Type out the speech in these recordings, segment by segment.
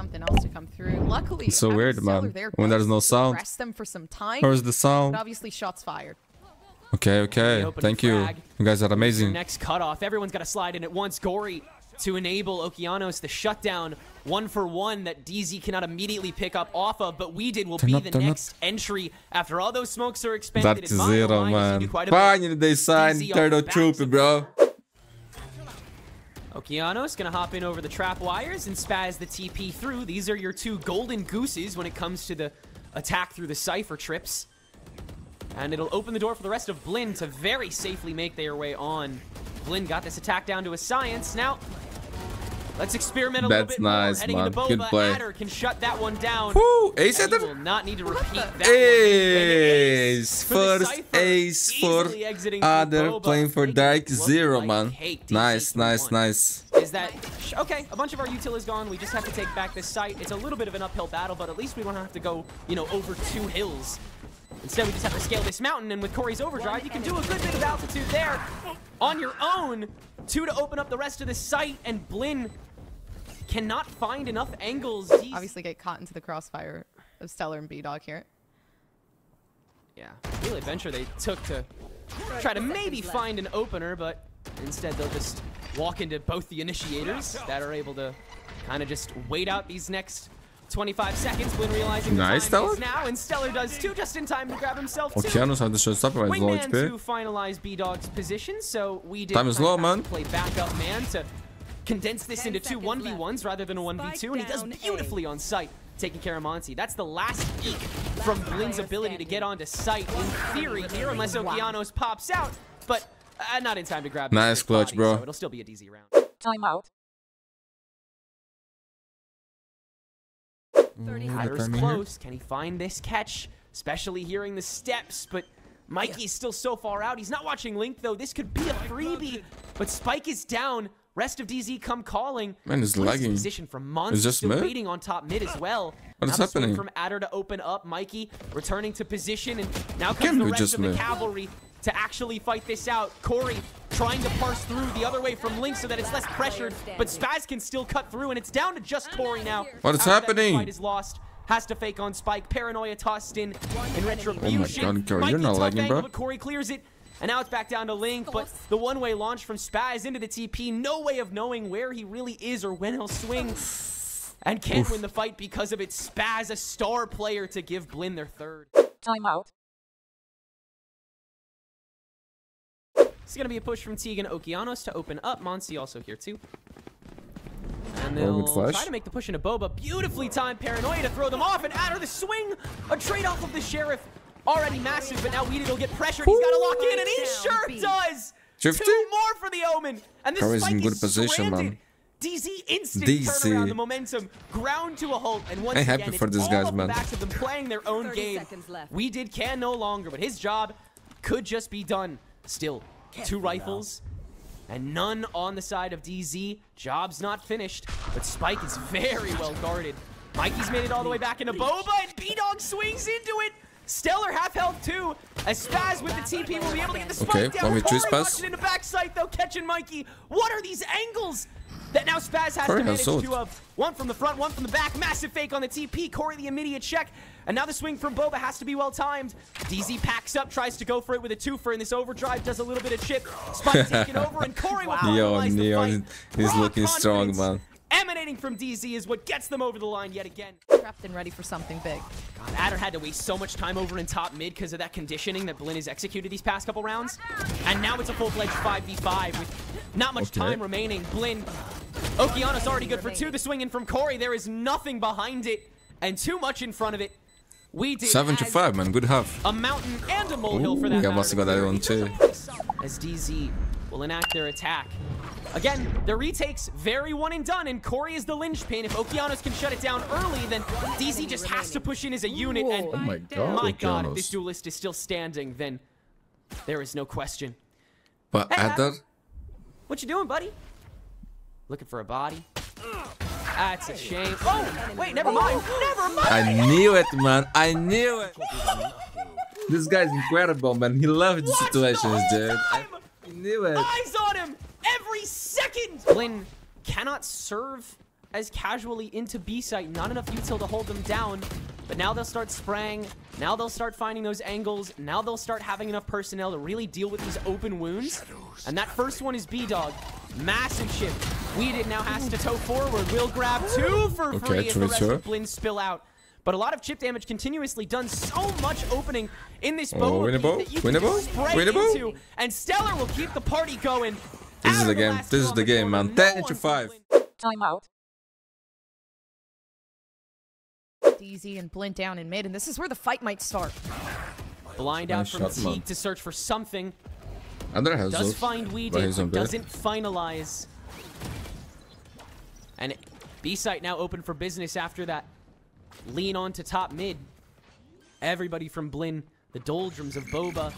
something else to come through. Luckily, It's so weird, man. There when there's no sound. rest them for some time. Where's the sound? But obviously, shots fired. Okay, okay. Thank you. You guys are amazing. Next cutoff. Everyone's got to slide in at once. Gory to enable Okeanos the shutdown. 1-for-1 that DZ cannot immediately pick up off of, but we did will be the next entry after all those smokes are expended. DarkZero, man. Finally, they signed Turtle Trooper, bro. Okeanos gonna hop in over the trap wires and spaz the TP through. These are your two golden gooses when it comes to the attack through the Cypher trips. And it'll open the door for the rest of BLINN to very safely make their way on. BLINN got this attack down to a science. Now, let's experiment a little bit more. Nice, Heading man. into Boba. Good play. Adder can shut that one down. Woo! Ace at will not need to repeat that Ace! one. First ace for Adder playing for DarkZero, man. Nice, nice, nice. Is that okay? A bunch of our util is gone. We just have to take back this site. It's a little bit of an uphill battle, but at least we don't have to go, you know, over 2 hills. Instead, we just have to scale this mountain, and with Corey's overdrive, you can do a good bit of altitude there on your own. 2 to open up the rest of the site, and BLINN cannot find enough angles. Obviously, get caught into the crossfire of Stellar and B-Dog here. Yeah, real adventure they took to try to maybe find an opener, but instead they'll just walk into both the initiators that are able to kind of just wait out these next 25 seconds. BLINN realizing the time is now, and Stellar does too, just in time to grab himself too. Okeanos have the showstopper right, low Wingman to finalize B-Dog's position, so we did time is low, man. Play backup man to condense this into 2 1v1s rather than a 1v2, and he does beautifully on site, taking care of Monty. That's the last eke from BLINN's ability to get onto site in theory here, unless Okeanos pops out, but not in time to grab. Nice clutch, bro. So it'll still be a DZ round. Timeout. Adder's close. Can he find this catch? Especially hearing the steps, but Mikey's still so far out. He's not watching Link, though. This could be a freebie, but Spike is down. Rest of DZ come calling. Man, it's lagging. Position from Monty, it's just still mid? waiting on top mid as well. What is happening? From Adder to open up. Mikey returning to position, and now comes the rest of the cavalry to actually fight this out. Corey trying to parse through the other way from Link so that it's less pressured, but Spaz can still cut through, and it's down to just Corey now. What is happening? Fight is lost. Has to fake on Spike. Paranoia tossed in retribution. Oh my God, Corey, you're not lagging, bro. But Corey clears it, and now it's back down to Link, but the one-way launch from Spaz into the TP, no way of knowing where he really is or when he'll swing, and can't win the fight because of it. Spaz, a star player to give BLINN their third. Timeout. It's going to be a push from Tegan Okeanos to open up. Monsi also here too. And they'll try to make the push into Boba. Beautifully timed Paranoia to throw them off, and Adder the swing, a trade-off of the Sheriff. Already massive, but now Weedy will get pressured. He's got to lock in, and he sure does. 50? 2 more for the Omen. And this Corey's Spike in good is position, stranded. man. DZ instant turnaround, the momentum ground to a halt, and once again, happy for these it's guys, all man. off the backs of them playing their own game. We did can no longer, but his job could just be done. Still, 2 rifles. And none on the side of DZ. Job's not finished, but Spike is very well guarded. Mikey's made it all the way back into Boba, and B-Dog swings into it. Stellar half health too. As Spaz with the TP will be able to get the Spike down. Corey watching into backside though, catching Mikey. What are these angles that now Spaz has to manage 2 of? 1 from the front, 1 from the back. Massive fake on the TP. Corey the immediate check. And now the swing from Boba has to be well timed. DZ packs up, tries to go for it with a 2-fer in this overdrive, does a little bit of chip. Spike taking over, and Corey will finalize the fight. He's looking strong, man. Emanating from DZ is what gets them over the line yet again. Trapped and ready for something big. God, Adder had to waste so much time over in top mid because of that conditioning that BLINN has executed these past couple rounds. And now it's a full-fledged 5v5 with not much time remaining. BLINN, Okeanos already good for 2. The swing in from Corey. There is nothing behind it and too much in front of it. We did 7-5, man. Good half. a mountain and a molehill for that matter. Must have got that one too. As DZ will enact their attack. Again, the retakes very one and done, and Corey is the linchpin. If Okeanos can shut it down early, then DZ just has to push in as a unit. And oh my God, if this duelist is still standing, then there is no question. But hey, Adder, what you doing, buddy? Looking for a body? That's a shame. Oh, wait, never mind. Never mind. I knew it, man. I knew it. This guy's incredible, man. He loves the situations, dude. I knew it. Eyes on him every second. BLINN cannot serve as casually into B site. Not enough util to hold them down. But now they'll start spraying. Now they'll start finding those angles. Now they'll start having enough personnel to really deal with these open wounds. And that first one is B-Dog. Massive shift. Weeded now has to toe forward. Will grab 2 for free as the rest of BLINN spill out. But a lot of chip damage continuously done. So much opening in this bow that you can spray into. And Stellar will keep the party going. This is the game. This is the game, man. 10-5. Timeout. DZ and BLINN down in mid, and this is where the fight might start. Blind out from Teague to search for something. Does find Weeded, but doesn't finalize. And B site now open for business after that. Lean on to top mid. Everybody from BLINN, the doldrums of Boba.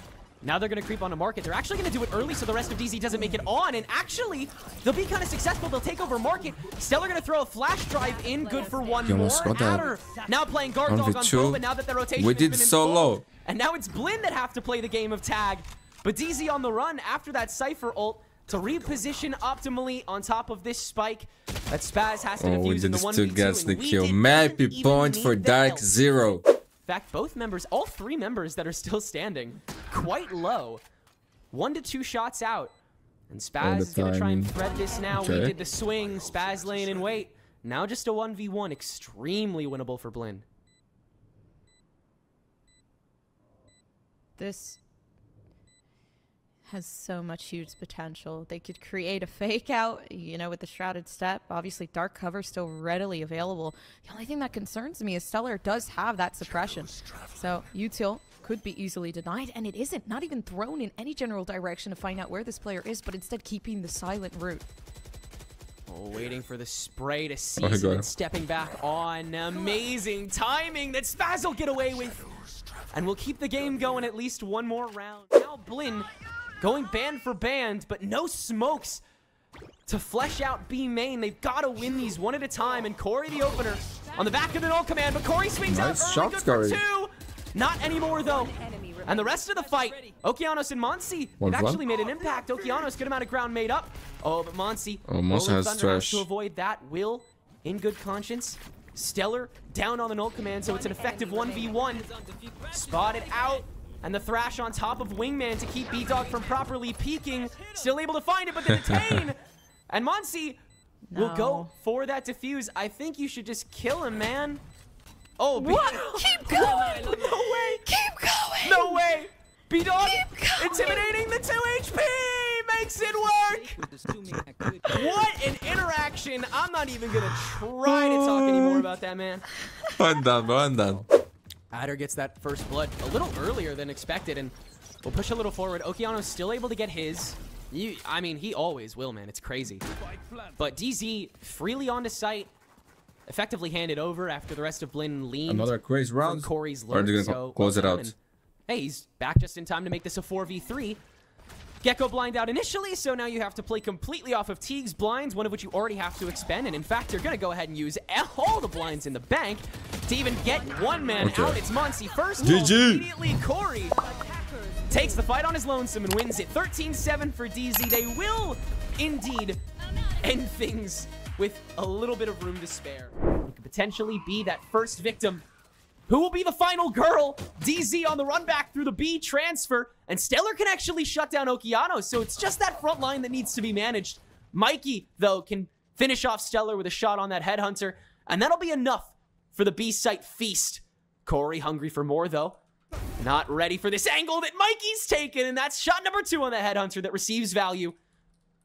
Now they're going to creep onto market. They're actually going to do it early so the rest of DZ doesn't make it on. And actually, they'll be kind of successful. They'll take over market. Stellar going to throw a flash drive in. Good for one more. Adder now playing guard dog on Boba now that the rotation has been solo. And now it's BLINN that have to play the game of tag. But DZ on the run after that Cypher ult to reposition optimally on top of this spike. That Spaz has to defuse in the 1v2. Gets the kill. Mappy point for DarkZero. In fact, both members, all 3 members that are still standing, quite low. 1 to 2 shots out. And Spaz is going to try and thread this now. We did the swing. Spaz laying in wait. Now just a 1v1. Extremely winnable for BLINN. This has so much huge potential. They could create a fake out, you know, with the shrouded step. Obviously, dark cover still readily available. The only thing that concerns me is Stellar does have that suppression. So util could be easily denied, and it isn't. Not even thrown in any general direction to find out where this player is, but instead keeping the silent route. Oh, waiting for the spray to seize it and stepping back on. Amazing timing that Spaz will get away with. And we'll keep the game going at least 1 more round. Now BLINN going band for band, but no smokes to flesh out B main. They've got to win these 1 at a time. And Corey, the opener, on the back of the null command, but Corey swings out early, good for 2. Not anymore, though. And the rest of the fight, Okeanos and Monsi, they've actually made an impact. Okeanos, good amount of ground made up. Oh, but Monsi, has trash. to avoid that. Will, in good conscience. Stellar down on the null command, so it's an effective 1v1. Spotted out. And the thrash on top of Wingman to keep B-Dog from properly peeking. Still able to find it, but the detain. And Monsi will go for that defuse. I think you should just kill him, man. Oh, what? Keep going! No way! Keep going! No way! B-Dog intimidating the 2 HP! Makes it work! What an interaction! I'm not even gonna try to talk anymore about that, man. I'm done, bro. I'm done. Adder gets that first blood a little earlier than expected, and we'll push a little forward. Okeanos still able to get his. I mean, he always will, man. It's crazy. But DZ freely onto site, effectively handed over after the rest of BLINN leaned. Another crazy round. Corey's Or are they gonna close it out? And, hey, he's back just in time to make this a 4v3. Gecko blind out initially, so now you have to play completely off of Teague's blinds, one of which you already have to expend. And in fact, you're going to go ahead and use all the blinds in the bank to even get 1 man out. It's Monsi first. Immediately, Corey takes the fight on his lonesome and wins it. 13-7 for DZ. They will indeed end things with a little bit of room to spare. It could potentially be that first victim. Who will be the final girl? DZ on the run back through the B transfer. And Stellar can actually shut down Okeanos. So it's just that front line that needs to be managed. Mikey, though, can finish off Stellar with a shot on that Headhunter. And that'll be enough for the B site feast. Corey hungry for more, though. Not ready for this angle that Mikey's taken. And that's shot number 2 on the Headhunter that receives value.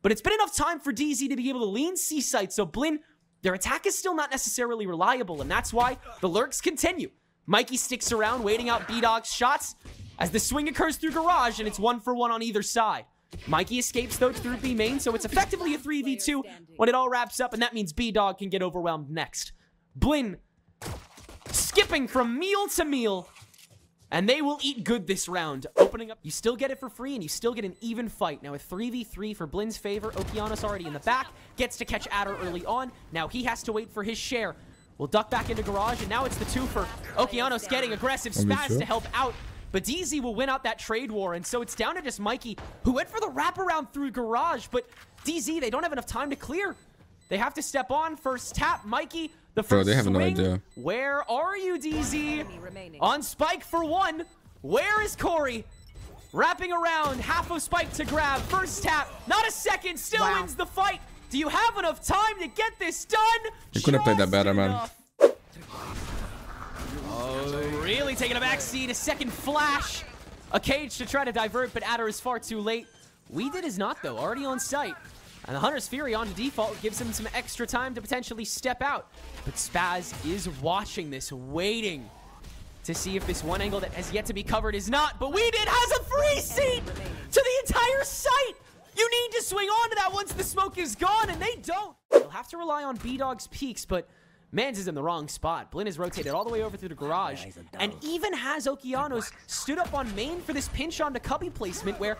But it's been enough time for DZ to be able to lean C site. So BLINN, their attack is still not necessarily reliable. And that's why the lurks continue. Mikey sticks around, waiting out B-Dog's shots as the swing occurs through garage, and it's 1 for 1 on either side. Mikey escapes, though, through B main, so it's effectively a 3v2 when it all wraps up, and that means B-Dog can get overwhelmed next. BLINN skipping from meal to meal, and they will eat good this round. Opening up, you still get it for free, and you still get an even fight. Now, a 3v3 for BLINN's favor. Okeanos already in the back, gets to catch Adder early on. Now he has to wait for his share. We'll duck back into garage, and now it's the 2 for Okeanos getting aggressive. Spaz to help out, but DZ will win out that trade war, and so it's down to just Mikey, who went for the wraparound through garage, but DZ, they don't have enough time to clear. They have to step on. First tap, Mikey. The first Bro, they have swing. no idea. Where are you, DZ? On Spike for one. Where is Corey? Wrapping around. Half of Spike to grab. First tap. Not a second. Still wins the fight. Do you have enough time to get this done? You couldn't have played that better, man. Oh, really taking a backseat. A second flash. A cage to try to divert, but Adder is far too late. We did is not, though. Already on site. And the Hunter's Fury on default gives him some extra time to potentially step out. But Spaz is watching this, waiting to see if this one angle that has yet to be covered is not. But We Did has a free seat to the entire site. You need to swing on to that once the smoke is gone, and they don't. They'll have to rely on B-Dog's peaks, but Mans is in the wrong spot. BLINN is rotated all the way over through the garage, and even has Okeanos stood up on main for this pinch onto cubby placement where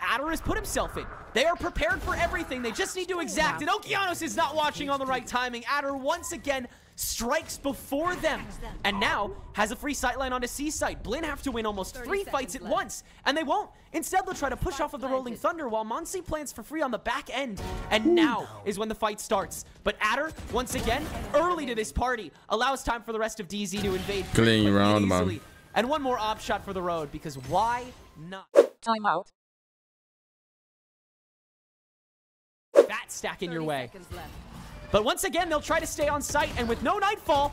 Adder has put himself in. They are prepared for everything. They just need to exact, and Okeanos is not watching on the right timing. Adder once again strikes before them, and now has a free sightline onto C site. BLINN have to win almost 3 fights at once, and they won't. Instead, they'll try to push off of the Rolling Thunder while Monsi plants for free on the back end, and now is when the fight starts. But Adder, once again, early to this party, allows time for the rest of DZ to invade Clean round, easily. man. And one more op shot for the road, because why not? Timeout. Fat stack in your way. But once again, they'll try to stay on site, and with no Nightfall,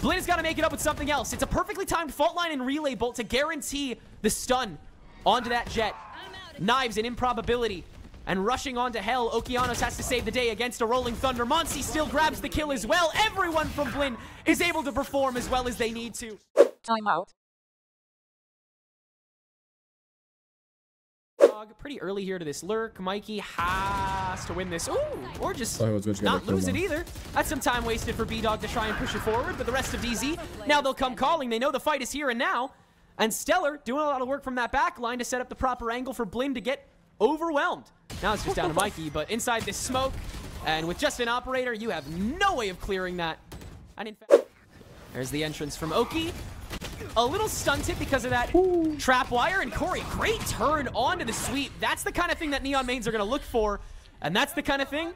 BLINN has got to make it up with something else. It's a perfectly timed fault line and relay bolt to guarantee the stun onto that jet. Knives and improbability. And rushing onto hell, Okeanos has to save the day against a Rolling Thunder. Monsi still grabs the kill as well. Everyone from BLINN is able to perform as well as they need to. Timeout. Pretty early here to this lurk. Mikey has to win this. Ooh, or just Oh, he was not lose it either. That's some time wasted for B-Dog to try and push it forward, but the rest of DZ, now they'll come calling. They know the fight is here and now. And Stellar doing a lot of work from that back line to set up the proper angle for BLINN to get overwhelmed. Now it's just down to Mikey, but inside this smoke, and with just an operator, you have no way of clearing that. And in fact, there's the entrance from Oki. A little stunted because of that trap wire, and Corey, great turn onto the sweep. That's the kind of thing that Neon mains are going to look for, and that's the kind of thing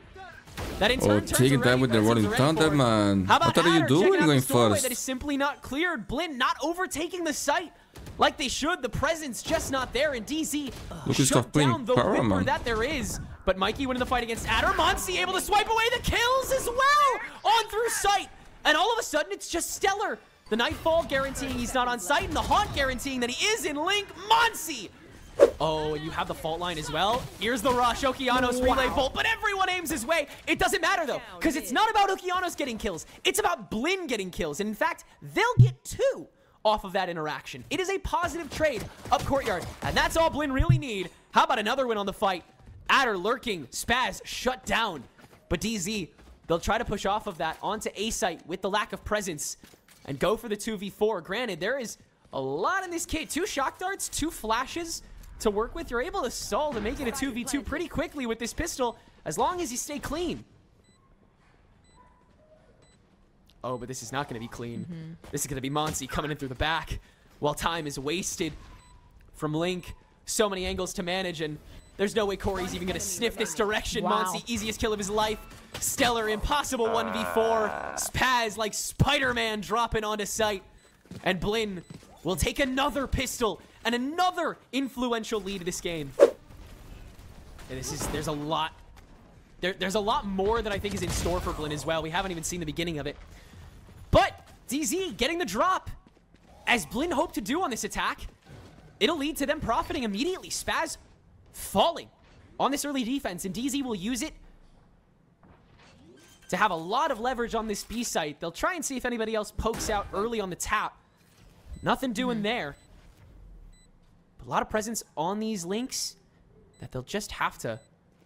that in turn turns taking that with the Rolling Thunder, man. How about What are you Adder doing checking out going this doorway first? that is simply not cleared? BLINN not overtaking the site like they should. The presence just not there, and DZ shut down the whipper that there is. But Mikey winning the fight against Adder. Monsi able to swipe away the kills as well on through sight, and all of a sudden it's just Stellar. The Nightfall guaranteeing he's not on site, and the Haunt guaranteeing that he is in link. Monsi! Oh, and you have the fault line as well. Here's the rush. Okeanos relay bolt, but everyone aims his way. It doesn't matter, though, because it's not about Okeanos getting kills. It's about BLINN getting kills. And in fact, they'll get 2 off of that interaction. It is a positive trade up courtyard, and that's all BLINN really need. How about another win on the fight? Adder lurking. Spaz shut down. But DZ, they'll try to push off of that onto A site with the lack of presence and go for the 2v4. Granted, there is a lot in this kit. 2 shock darts, 2 flashes to work with. You're able to stall to make it a 2v2 pretty quickly with this pistol, as long as you stay clean. Oh, but this is not going to be clean. This is going to be Monsi coming in through the back while time is wasted from Link. So many angles to manage, and there's no way Corey's even going to sniff this direction. Monsi, easiest kill of his life. Stellar, impossible 1v4. Spaz like Spider-Man dropping onto site. And BLINN will take another pistol and another influential lead this game. And there's a lot. There's a lot more that I think is in store for BLINN as well. We haven't even seen the beginning of it. But DZ getting the drop, as BLINN hoped to do on this attack. It'll lead to them profiting immediately. Spaz falling on this early defense, and DZ will use it to have a lot of leverage on this B site. They'll try and see if anybody else pokes out early on the tap. Nothing doing there. But a lot of presence on these links that they'll just have to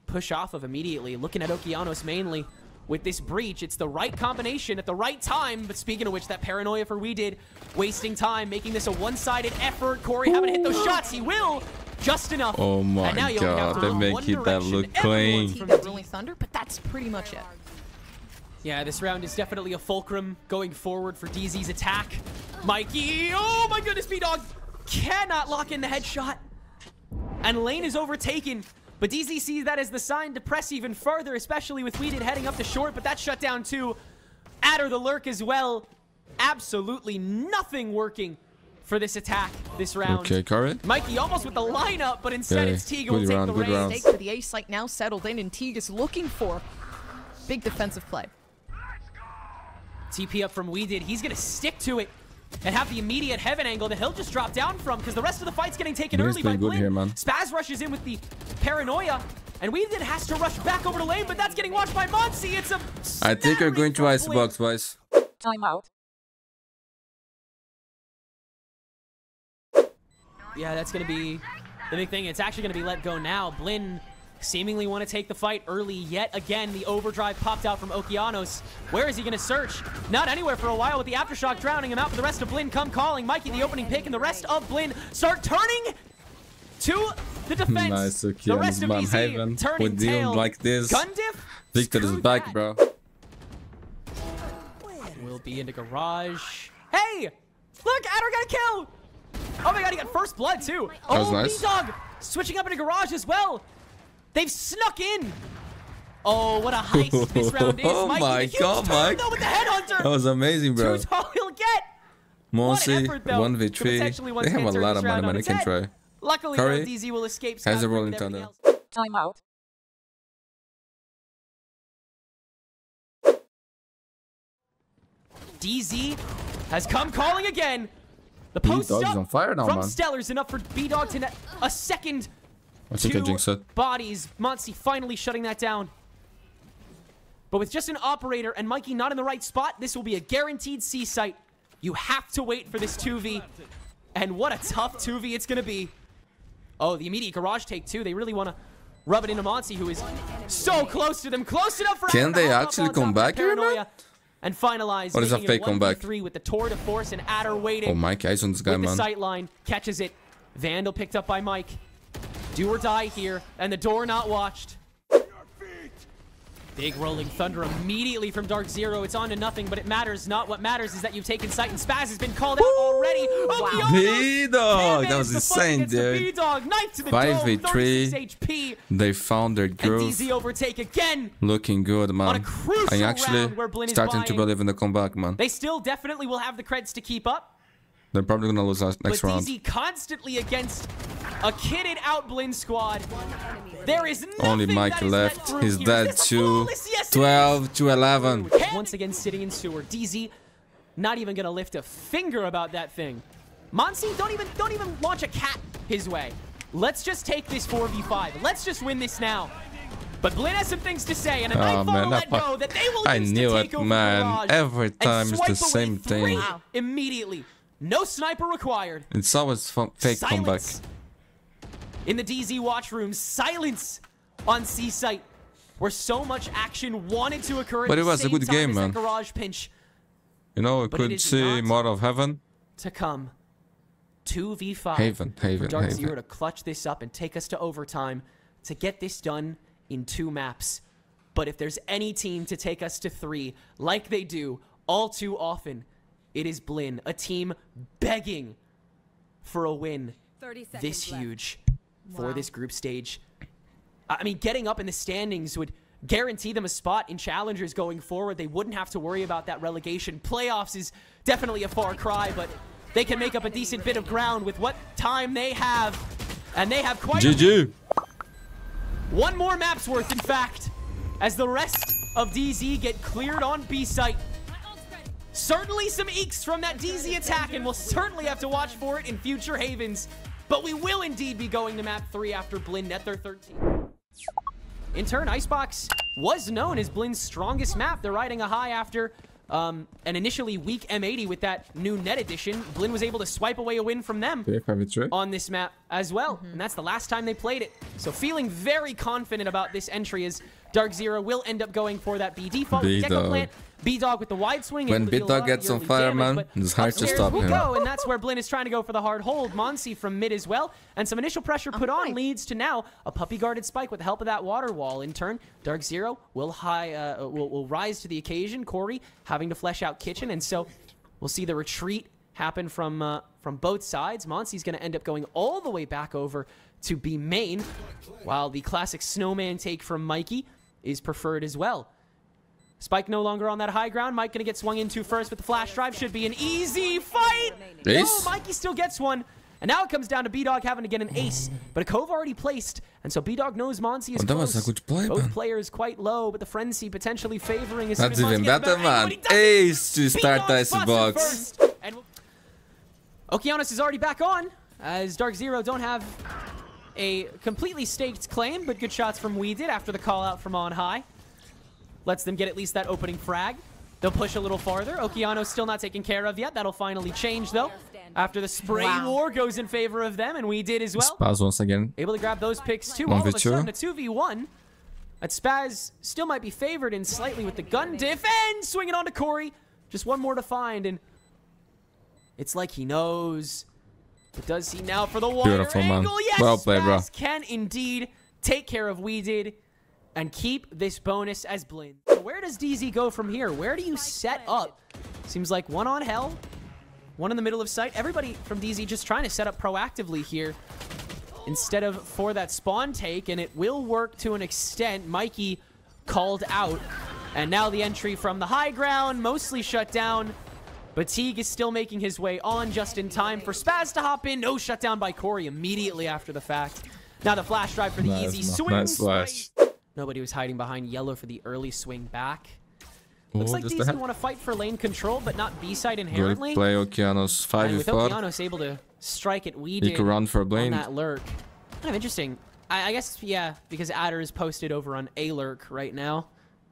push off of immediately. Looking at Okeanos mainly with this breach. It's the right combination at the right time. But speaking of which, that paranoia for We Did, wasting time, making this a one-sided effort. Corey haven't hit those shots. He will. Just enough. Oh my god, they make it that look clean. From the Rolling Thunder, but that's pretty much it. Yeah, this round is definitely a fulcrum going forward for DZ's attack. Mikey, oh my goodness, B-Dog cannot lock in the headshot. And lane is overtaken, But DZ sees that as the sign to press even further, especially with Weeded heading up to short, but that's shut down too. Adder the lurk as well. Absolutely nothing working for this attack this round. Okay, Curry. Mikey almost with the lineup, but instead it's Teague who will take the reins. Mistake for the A site now settled in, and Teague is looking for big defensive play. TP up from Weeded. He's going to stick to it and have the immediate heaven angle that he'll just drop down from, because the rest of the fight's getting taken early by BLINN. Here, man. Spaz rushes in with the paranoia, and Weeded has to rush back over to lane, but that's getting watched by Monsi. It's a I think you're going to icebox, boys. Timeout. Yeah, that's going to be the big thing. It's actually going to be let go now. BLINN seemingly want to take the fight early yet again. The overdrive popped out from Okeanos. Where is he going to search? Not anywhere for a while, with the aftershock drowning him out. But the rest of BLINN come calling. Mikey the opening pick, and the rest of BLINN start turning to the defense. Nice, the rest of DZ turning with tail. Like this. Gundiff. Victor is back, bro. Will be into garage. Hey! Look, Adder got a kill! Oh my god, he got first blood too. That was oh, nice. B-Dog switching up into garage as well. They've snuck in. Oh, what a heist this round is. Oh Mikey, my god, Mike. Though, with the headhunter. That was amazing, bro. 2 tall he'll get. Monsi, 1v3. They have a lot of money, man. They can try. Luckily, Curry DZ will escape. has a rolling thunder. Timeout. DZ has come calling again. The post B-Dog is up on fire now, from man. Stellar's enough for B-Dog to net a second. I think I 2 jinxed it. bodies. Monsi finally shutting that down. But with just an operator and Mikey not in the right spot, this will be a guaranteed C site. You have to wait for this 2v. And what a tough 2v it's going to be. Oh, the immediate garage take too. They really want to rub it into Monsi, who is so close to them. Close enough for Can Adder they to hop actually up on come top of back here, man? Paranoia and finalize. Or is that making it fake comeback? 1v3 with the tour de force, and Adder waiting. Oh, Mike, eyes on this guy, with man. the sight line, catches it. Vandal picked up by Mike. Do or die here, and the door not watched. Big rolling thunder immediately from DarkZero. It's on to nothing, but it matters not. What matters is that you've taken sight, and Spaz has been called out already. Wow. B-Dog, that was insane, dude. B-Dog, knife to the 5v3. dome, 36 HP. They found their And groove. DZ overtake again. Looking good, On a man. crucial I'm actually round where BLINN is starting to buying. believe in the comeback, man. They still definitely will have the creds to keep up. They're probably gonna lose us next But round. DZ constantly against a kitted out BLINN squad. There is nothing Only Mike that is left. let through He's here. dead Is this too. flawless? Yes, it 12 to 11. is. Once again sitting in sewer. DZ not even gonna lift a finger about that thing. Monsi, don't even launch a cat his way. Let's just take this 4v5. Let's just win this now. But BLINN has some things to say, and a knife man, will let go that they will I use knew to it, take over man. Garage Every and time it's the swipe away same 3 thing. Wow. immediately. No sniper required. It's always fake comeback. Silence in the DZ watch room. Silence on C site, where so much action wanted to occur. But at it the was a same good time game, as that man. Garage pinch You know, we But it could is see not more of heaven. to come. 2v5. Haven, for DarkZero Haven. to clutch this up and take us to overtime to get this done in 2 maps. But if there's any team to take us to 3, like they do all too often, it is BLINN, a team begging for a win this huge for this group stage. I mean, getting up in the standings would guarantee them a spot in challengers going forward. They wouldn't have to worry about that relegation. Playoffs is definitely a far cry, but they can make up a decent bit of ground with what time they have. And they have quite GG. one more map's worth, in fact, as the rest of DZ get cleared on B site. Certainly some eeks from that DZ attack, and we'll certainly have to watch for it in future havens. But we will indeed be going to map 3 after BLINN net their 13. In turn, Icebox was known as BLINN's strongest map. They're riding a high after an initially weak M80 with that new net edition. BLINN was able to swipe away a win from them on this map as well. And that's the last time they played it. So feeling very confident about this entry, as DarkZero will end up going for that B default. Deco plant, B-Dog with the wide swing. When B-Dog gets on fire, man, it's hard to stop him. And that's where BLINN is trying to go for the hard hold. Monsi from mid as well. And some initial pressure put on leads to now a puppy-guarded spike with the help of that water wall. In turn, DarkZero will rise to the occasion. Corey having to flesh out Kitchen. And so we'll see the retreat happen from both sides. Monsi's going to end up going all the way back over to B main, while the classic snowman take from Mikey is preferred as well. Spike no longer on that high ground. Mike gonna get swung into first with the flash drive. Should be an easy fight. Ace. No, Mikey still gets one. And now it comes down to B-Dog having to get an ace. But a Cove already placed. And so B-Dog knows Monsi is close. Both players quite low, but the frenzy potentially favoring his That's even better, man. Ace to start Icy Box. Okeanos is already back on, as DarkZero don't have a completely staked claim, but good shots from We Did after the call out from on high. Lets them get at least that opening frag. They'll push a little farther. Okeanos still not taken care of yet. That'll finally change, though, after the spray war goes in favor of them, and We Did as well. Spaz once again. Able to grab those picks, too. All of a sudden, a 2v1. But Spaz still might be favored in slightly with the gun diff, and swinging on to Corey. Just one more to find, and it's like he knows. But does he now for the wider angle? Yes, well played, bro. Spaz can indeed take care of We Did and keep this bonus as BLINN. So where does DZ go from here? Where do you set up? Seems like one on Hell, one in the middle of sight. Everybody from DZ just trying to set up proactively here instead of for that spawn take, and it will work to an extent. Mikey called out, and now the entry from the high ground, mostly shut down. But Teague is still making his way on just in time for Spaz to hop in. No shutdown by Corey immediately after the fact. Now the flash drive for the easy swing. Nobody was hiding behind yellow for the early swing back. Looks like DZ want to fight for lane control, but not B-side inherently. Good play, Okeanos. 5v4. And with Okeanos able to strike it, We Did he could run for a BLINN. On that lurk. Kind of interesting. I guess, yeah, because Adder is posted over on a lurk right now.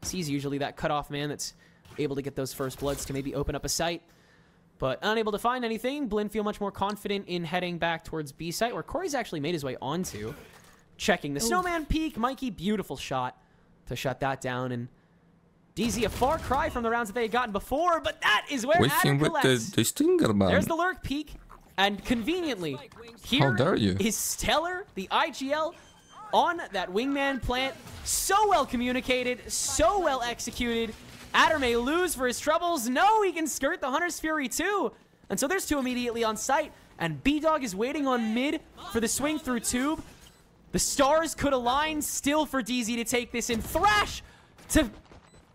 He's usually that cutoff man that's able to get those first bloods to maybe open up a site. But unable to find anything, BLINN feel much more confident in heading back towards B site, where Corey's actually made his way onto. Checking the snowman peak. Mikey, beautiful shot to shut that down. And DZ, a far cry from the rounds that they had gotten before, but that is where Adder collects. The stinger, man. There's the lurk peak. And conveniently, here is Stellar, the IGL, on that wingman plant. So well communicated, so well executed. Adder may lose for his troubles. No, he can skirt the Hunter's Fury too. And so there's two immediately on site. And B-Dog is waiting on mid for the swing through tube. The stars could align still for DZ to take this in. Thrash to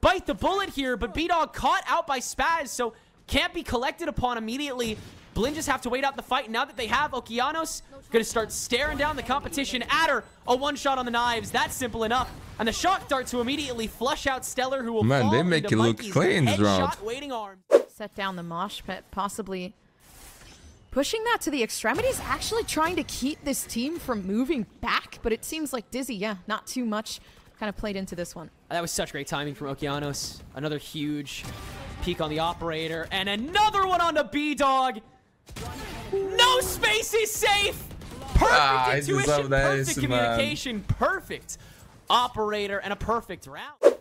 bite the bullet here, but B-Dog caught out by Spaz, so can't be collected upon immediately. BLINN just have to wait out the fight. Now that they have Okeanos, going to start staring down the competition. Adder, a one-shot on the knives. That's simple enough. And the shock dart to immediately flush out Stellar, who will fall they make into it look Mikey's clean this round. waiting arms. Set down the mosh pit, possibly pushing that to the extremities, actually trying to keep this team from moving back, but it seems like Dizzy, yeah, not too much kind of played into this one. That was such great timing from Okeanos. Another huge peek on the operator, and another one on the B-Dog. No space is safe! Perfect intuition, perfect communication, perfect operator, and a perfect round.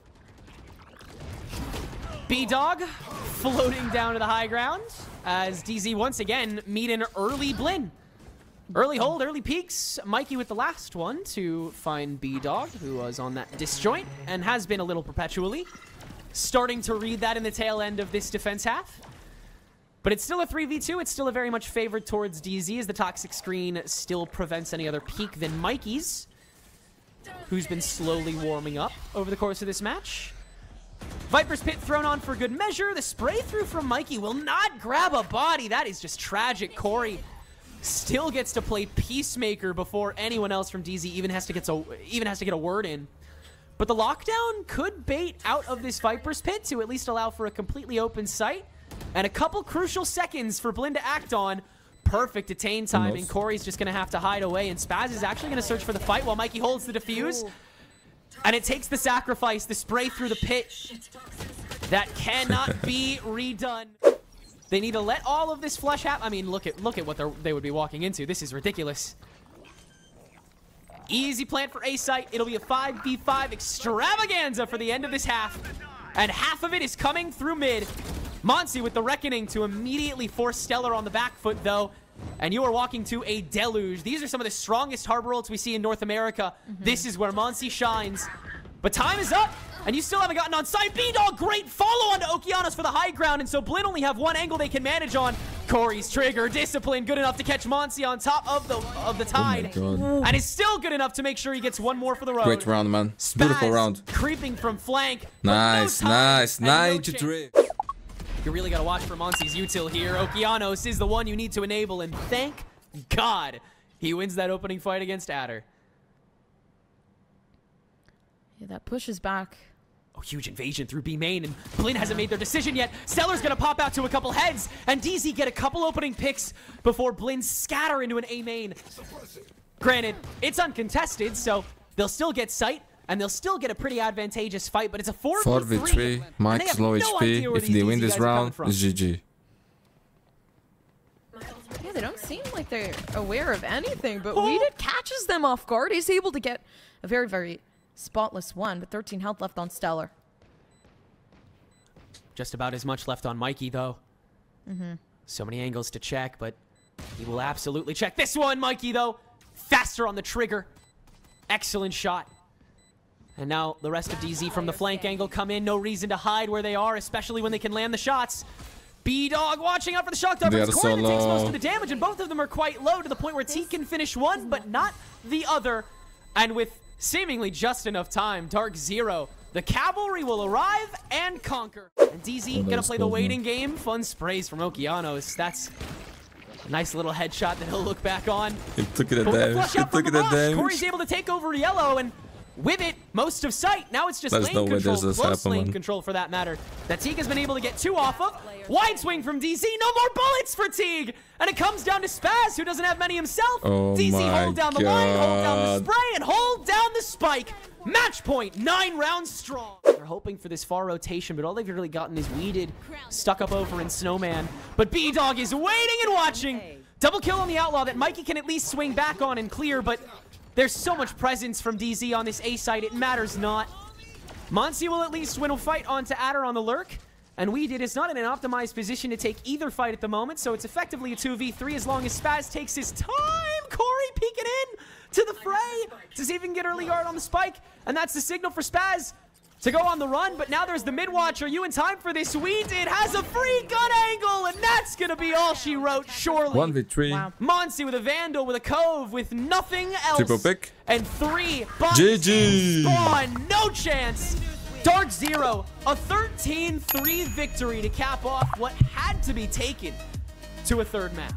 B-Dog floating down to the high ground as DZ once again meet an early BLINN. Early hold, early peaks. Mikey with the last one to find B-Dog, who was on that disjoint and has been a little perpetually. Starting to read that in the tail end of this defense half. But it's still a 3v2. It's still a very much favored towards DZ as the toxic screen still prevents any other peak than Mikey's, who's been slowly warming up over the course of this match. Viper's Pit thrown on for good measure. The spray through from Mikey will not grab a body. That is just tragic. Corey still gets to play Peacemaker before anyone else from DZ even has to get a word in. But the lockdown could bait out of this Viper's Pit to at least allow for a completely open site. And a couple crucial seconds for BLINN to act on. Perfect detain timing. Corey's just going to have to hide away. And Spaz is actually going to search for the fight while Mikey holds the defuse. And it takes the sacrifice, the spray through the pit. That cannot be redone. They need to let all of this flush happen. I mean, look at what they would be walking into. This is ridiculous. Easy plant for A site. It'll be a 5v5 extravaganza for the end of this half. And half of it is coming through mid. Monsi with the Reckoning to immediately force Stellar on the back foot, though. And you are walking to a deluge. These are some of the strongest harbor ults we see in North America. This is where Monsi shines. But time is up, and you still haven't gotten on site. B-Dog, great follow on to Okeanos for the high ground, and so BLINN only have one angle they can manage on. Corey's trigger, discipline, good enough to catch Monsi on top of the tide. And is still good enough to make sure he gets one more for the road. Great round, man. Spaz Beautiful round. Creeping from flank. Nice, No time, nice. and no 93. You really got to watch for Monsi's util here. Okeanos is the one you need to enable, and thank God he wins that opening fight against Adder. Yeah, that pushes back. Oh, huge invasion through B main, and BLINN hasn't made their decision yet. Stellar's gonna pop out to a couple heads, and DZ get a couple opening picks before BLINN scatter into an A main. Granted, it's uncontested, so they'll still get sight, and they'll still get a pretty advantageous fight, but it's a 4v3. Mike's low HP. If they win this round, it's GG. Yeah, they don't seem like they're aware of anything, but Weeded catches them off guard. He's able to get a very, very spotless one, but 13 health left on Stellar. Just about as much left on Mikey, though. So many angles to check, but he will absolutely check this one, Mikey, though. Faster on the trigger. Excellent shot. And now the rest of DZ from the flank angle come in. No reason to hide where they are, especially when they can land the shots. B-Dog watching out for the shock dart. It's Corey that takes most of the damage, and both of them are quite low to the point where T can finish one, but not the other. And with seemingly just enough time, DarkZero, the cavalry will arrive and conquer. And DZ gonna play the waiting game. Fun sprays from Okeanos. That's a nice little headshot that he'll look back on. He took it at damage. He took it at damage. Corey's able to take over yellow, and with it, most of sight. Now it's just lane control, close lane control for that matter, that Teague has been able to get two off of. Wide swing from DZ, no more bullets for Teague! And it comes down to Spaz, who doesn't have many himself. DZ hold down the line, hold down the spray, and hold down the spike. Match point, 9 rounds strong. They're hoping for this far rotation, but all they've really gotten is Weeded, stuck up over in Snowman. But B-Dog is waiting and watching. Double kill on the Outlaw that Mikey can at least swing back on and clear, but there's so much presence from DZ on this A side, it matters not. Monsi will at least win a fight onto Adder on the lurk, and Weeded is not in an optimized position to take either fight at the moment, so it's effectively a 2v3 as long as Spaz takes his time. Corey peeking in to the fray to see if he can get early guard on the spike, and that's the signal for Spaz to go on the run, but now there's the mid-watch. Are you in time for this? Weeded has a free gun angle, and that's gonna be all she wrote, surely. 1v3. Wow. Monsi with a Vandal, with a Cove, with nothing else. Triple pick. And 3 bombs. GG. Spawn, no chance. DarkZero, a 13-3 victory to cap off what had to be taken to a third map.